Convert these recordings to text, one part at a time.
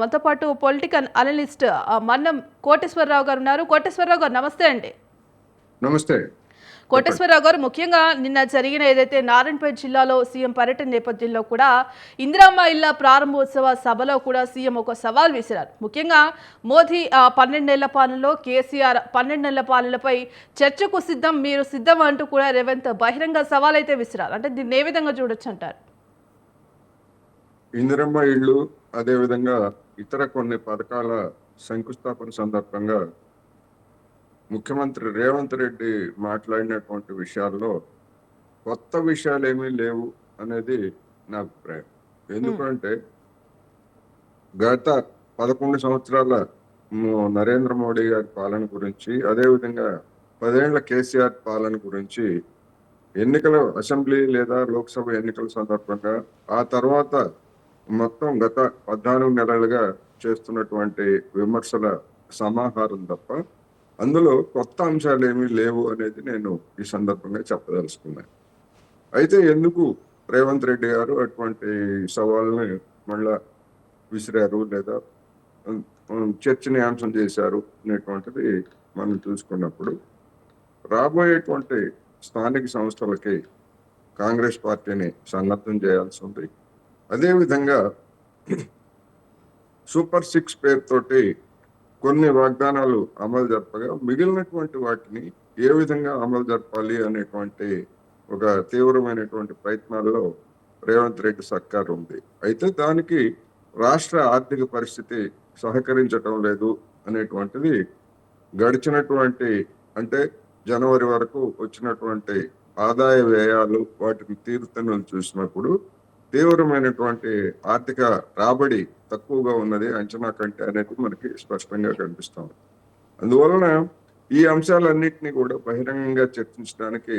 మనతో పాటు political analyst మన్నం కోటేశ్వరరావు గారు ఉన్నారు. కోటేశ్వరరావు గారు నమస్తే అండి. నమస్తే. కోటేశ్వరరావు గారు, ముఖ్యంగా నిన్న జరిగిన ఏదైతే నారాయణపేట జిల్లాలో సీఎం పర్యటన నేపథ్యంలో కూడా ఇందిరమ్మ ఇళ్ల ప్రారంభోత్సవ సభలో కూడా సీఎం ఒక సవాల్ విసిరారు. ముఖ్యంగా మోదీ 12 నెలల పాలనలో, కేసీఆర్ 12 నెలల పాలనపై చర్చకు సిద్ధం, మీరు సిద్ధం అంటూ కూడా రేవంత్ బహిరంగ సవాల్ అయితే విసిరారు. అంటే దీన్ని ఏ విధంగా చూడొచ్చు అంటారు? ఇందిరమ్మ ఇళ్ళు, అదేవిధంగా ఇతర కొన్ని పథకాల శంకుస్థాపన సందర్భంగా ముఖ్యమంత్రి రేవంత్ రెడ్డి మాట్లాడినటువంటి విషయాల్లో కొత్త విషయాలు ఏమీ లేవు అనేది నా అభిప్రాయం. ఎందుకంటే గత 11 సంవత్సరాల నరేంద్ర మోడీ గారి పాలన గురించి, అదేవిధంగా 10 ఏళ్ల కేసీఆర్ పాలన గురించి, ఎన్నికల అసెంబ్లీ లేదా లోక్సభ ఎన్నికల సందర్భంగా, ఆ తర్వాత మొత్తం గత 14 నెలలుగా చేస్తున్నటువంటి విమర్శల సమాహారం తప్ప అందులో కొత్త అంశాలు ఏమీ లేవు అనేది నేను ఈ సందర్భంగా చెప్పదలుచుకున్నాను. అయితే ఎందుకు రేవంత్ రెడ్డి గారు అటువంటి సవాళ్ళని మళ్ళా విసిరారు లేదా చర్చనీయాంశం చేశారు అనేటువంటిది మనం చూసుకున్నప్పుడు, రాబోయేటువంటి స్థానిక సంస్థలకి కాంగ్రెస్ పార్టీని సన్నద్ధం చేయాల్సి ఉంది. అదేవిధంగా సూపర్ 6 పేరుతోటి కొన్ని వాగ్దానాలు అమలు జరపగా మిగిలినటువంటి వాటిని ఏ విధంగా అమలు జరపాలి అనేటువంటి ఒక తీవ్రమైనటువంటి ప్రయత్నాల్లో రేవంత్ రెడ్డి సర్కార్ ఉంది. అయితే దానికి రాష్ట్ర ఆర్థిక పరిస్థితి సహకరించటం లేదు అనేటువంటిది గడిచినటువంటి, అంటే జనవరి వరకు వచ్చినటువంటి ఆదాయ వ్యయాలు, వాటిని తీరుతెన్నులు చూసినప్పుడు తీవ్రమైనటువంటి ఆర్థిక రాబడి తక్కువగా ఉన్నది అంచనా కంటే అనేది మనకి స్పష్టంగా కనిపిస్తుంది. అందువలన ఈ అంశాలన్నింటినీ కూడా బహిరంగంగా చర్చించడానికి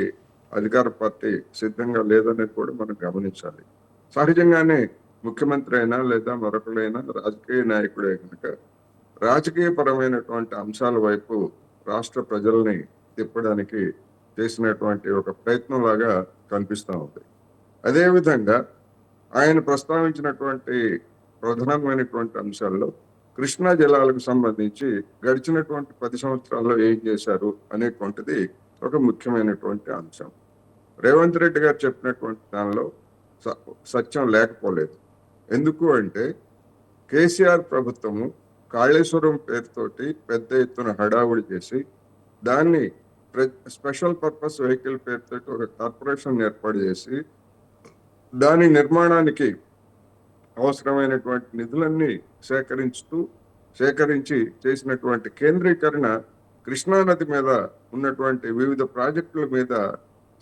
అధికార పార్టీ సిద్ధంగా లేదనేది కూడా మనం గమనించాలి. సహజంగానే ముఖ్యమంత్రి అయినా లేదా మరొకరైనా రాజకీయ నాయకుడే కనుక రాజకీయ పరమైనటువంటి అంశాల వైపు రాష్ట్ర ప్రజల్ని తిప్పడానికి చేసినటువంటి ఒక ప్రయత్నం లాగా కనిపిస్తూ ఉంది. అదేవిధంగా ఆయన ప్రస్తావించినటువంటి ప్రధానమైనటువంటి అంశాల్లో కృష్ణా జలాలకు సంబంధించి గడిచినటువంటి 10 సంవత్సరాల్లో ఏం చేశారు అనేటువంటిది ఒక ముఖ్యమైనటువంటి అంశం. రేవంత్ రెడ్డి గారు చెప్పినటువంటి దానిలో సత్యం లేకపోలేదు. ఎందుకు అంటే కేసీఆర్ ప్రభుత్వము కాళేశ్వరం పేరుతోటి పెద్ద ఎత్తున హడావుడి చేసి దాన్ని స్పెషల్ పర్పస్ వెహికల్ పేరుతోటి ఒక కార్పొరేషన్ ఏర్పాటు చేసి దాని నిర్మాణానికి అవసరమైనటువంటి నిధులన్నీ సేకరించి చేసినటువంటి కేంద్రీకరణ కృష్ణానది మీద ఉన్నటువంటి వివిధ ప్రాజెక్టుల మీద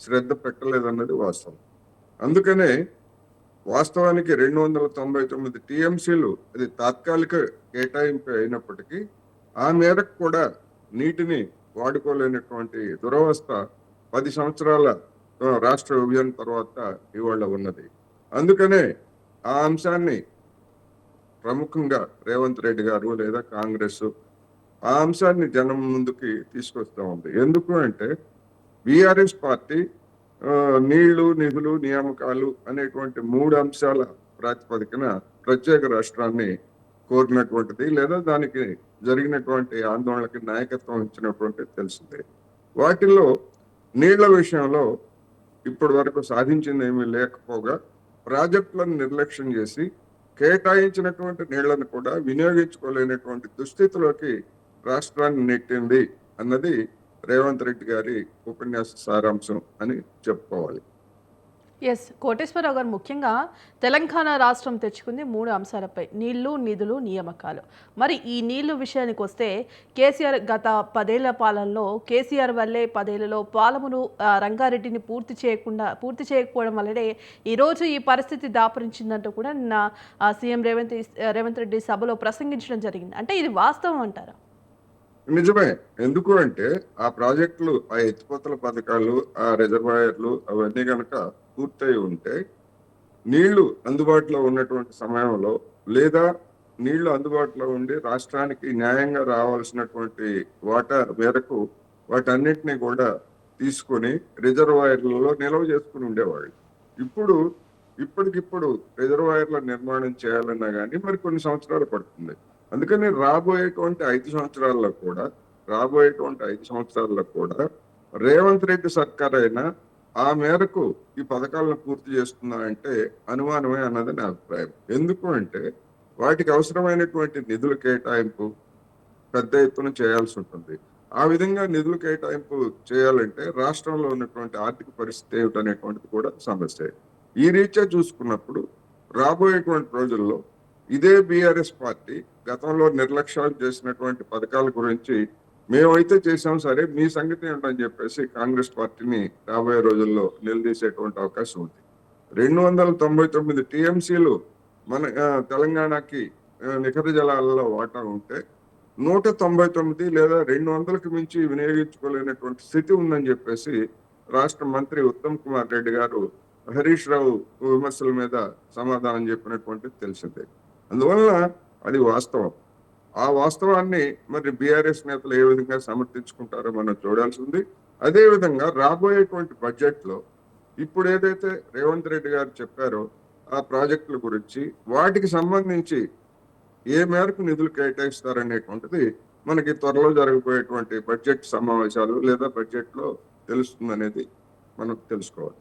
శ్రద్ధ పెట్టలేదన్నది వాస్తవం. అందుకనే వాస్తవానికి 299 టీఎంసీలు అది తాత్కాలిక కేటాయింపు అయినప్పటికీ ఆ మేరకు కూడా నీటిని వాడుకోలేనటువంటి దురవస్థ 10 సంవత్సరాల రాష్ట్ర విభజన తర్వాత ఇవాళ ఉన్నది. అందుకనే ఆ అంశాన్ని ప్రముఖంగా రేవంత్ రెడ్డి గారు లేదా కాంగ్రెస్ ఆ అంశాన్ని జనం ముందుకి తీసుకొస్తా ఉంది. ఎందుకు అంటే బీఆర్ఎస్ పార్టీ నీళ్లు, నిధులు, నియామకాలు అనేటువంటి 3 అంశాల ప్రాతిపదికన ప్రత్యేక రాష్ట్రాన్ని కోరినటువంటిది, లేదా దానికి జరిగినటువంటి ఆందోళనకి నాయకత్వం ఇచ్చినటువంటి తెలిసిందే. వాటిల్లో నీళ్ల విషయంలో ఇప్పటి వరకు సాధించింది ఏమీ లేకపోగా ప్రాజెక్టులను నిర్లక్ష్యం చేసి కేటాయించినటువంటి నీళ్లను కూడా వినియోగించుకోలేనటువంటి దుస్థితిలోకి రాష్ట్రాన్ని నెట్టింది అన్నది రేవంత్ రెడ్డి గారి ఉపన్యాస సారాంశం అని చెప్పుకోవాలి. ఎస్ కోటేశ్వరరావు గారు, ముఖ్యంగా తెలంగాణ రాష్ట్రం తెచ్చుకుంది 3 అంశాలపై: నీళ్లు, నిధులు, నియామకాలు. మరి ఈ నీళ్లు విషయానికి వస్తే కేసీఆర్ గత 10 ఏళ్ల పాలనలో కేసీఆర్ వల్లే 10 ఏళ్లలో పాలమును రంగారెడ్డిని పూర్తి చేయకపోవడం వల్లనే ఈరోజు ఈ పరిస్థితి దాపరించిందంటూ కూడా నిన్న సీఎం రేవంత్ రెడ్డి సభలో ప్రసంగించడం జరిగింది. అంటే ఇది వాస్తవం అంటారా? నిజమే. ఎందుకు అంటే ఆ ప్రాజెక్టులు, ఆ ఎత్తిపోతల పథకాలు, ఆ రిజర్వాయర్లు అవన్నీ కనుక పూర్తయి ఉంటే నీళ్లు అందుబాటులో ఉన్నటువంటి సమయంలో, లేదా నీళ్లు అందుబాటులో ఉండి రాష్ట్రానికి న్యాయంగా రావాల్సినటువంటి వాటా మేరకు వాటన్నిటినీ కూడా తీసుకొని రిజర్వాయర్లలో నిల్వ చేసుకుని ఉండేవాళ్ళు. ఇప్పుడు ఇప్పటికిప్పుడు రిజర్వాయర్ల నిర్మాణం చేయాలన్నా కానీ మరి కొన్ని సంవత్సరాలు పడుతుంది. అందుకని రాబోయేటువంటి 5 సంవత్సరాల్లో కూడా రేవంత్ రెడ్డి సర్కార్ అయినా ఆ మేరకు ఈ పథకాలను పూర్తి చేస్తుందా అంటే అనుమానమే అన్నది నా అభిప్రాయం. ఎందుకు అంటే వాటికి అవసరమైనటువంటి నిధుల కేటాయింపు పెద్ద ఎత్తున చేయాల్సి ఉంటుంది. ఆ విధంగా నిధులు కేటాయింపు చేయాలంటే రాష్ట్రంలో ఉన్నటువంటి ఆర్థిక పరిస్థితి ఏమిటనేటువంటిది కూడా సమస్య. ఈ రీత్యా చూసుకున్నప్పుడు రాబోయేటువంటి రోజుల్లో ఇదే బీఆర్ఎస్ పార్టీ గతంలో నిర్లక్ష్యాలు చేసినటువంటి పథకాల గురించి మేమైతే చేసాం సరే మీ సంగతి ఏంటని చెప్పేసి కాంగ్రెస్ పార్టీని రాబోయే రోజుల్లో నిలదీసేటువంటి అవకాశం ఉంది. 299 టీఎంసీలు మన తెలంగాణకి నికర జలాలలో వాటా ఉంటే 199 లేదా 200కి మించి వినియోగించుకోలేనటువంటి స్థితి ఉందని చెప్పేసి రాష్ట్ర మంత్రి ఉత్తమ్ కుమార్ రెడ్డి గారు హరీష్ రావు విమర్శల మీద సమాధానం చెప్పినటువంటిది తెలిసిందే. అందువల్ల అది వాస్తవం. ఆ వాస్తవాన్ని మరి బీఆర్ఎస్ నేతలు ఏ విధంగా సమర్థించుకుంటారో మనం చూడాల్సి ఉంది. అదే విధంగా రాబోయేటువంటి బడ్జెట్ లో ఇప్పుడు ఏదైతే రేవంత్ రెడ్డి గారు చెప్పారో ఆ ప్రాజెక్టుల గురించి వాటికి సంబంధించి ఏ మేరకు నిధులు కేటాయిస్తారనేటువంటిది మనకి త్వరలో జరగబోయేటువంటి బడ్జెట్ సమావేశాలు లేదా బడ్జెట్ లో తెలుస్తుందనేది మనం తెలుసుకోవాలి.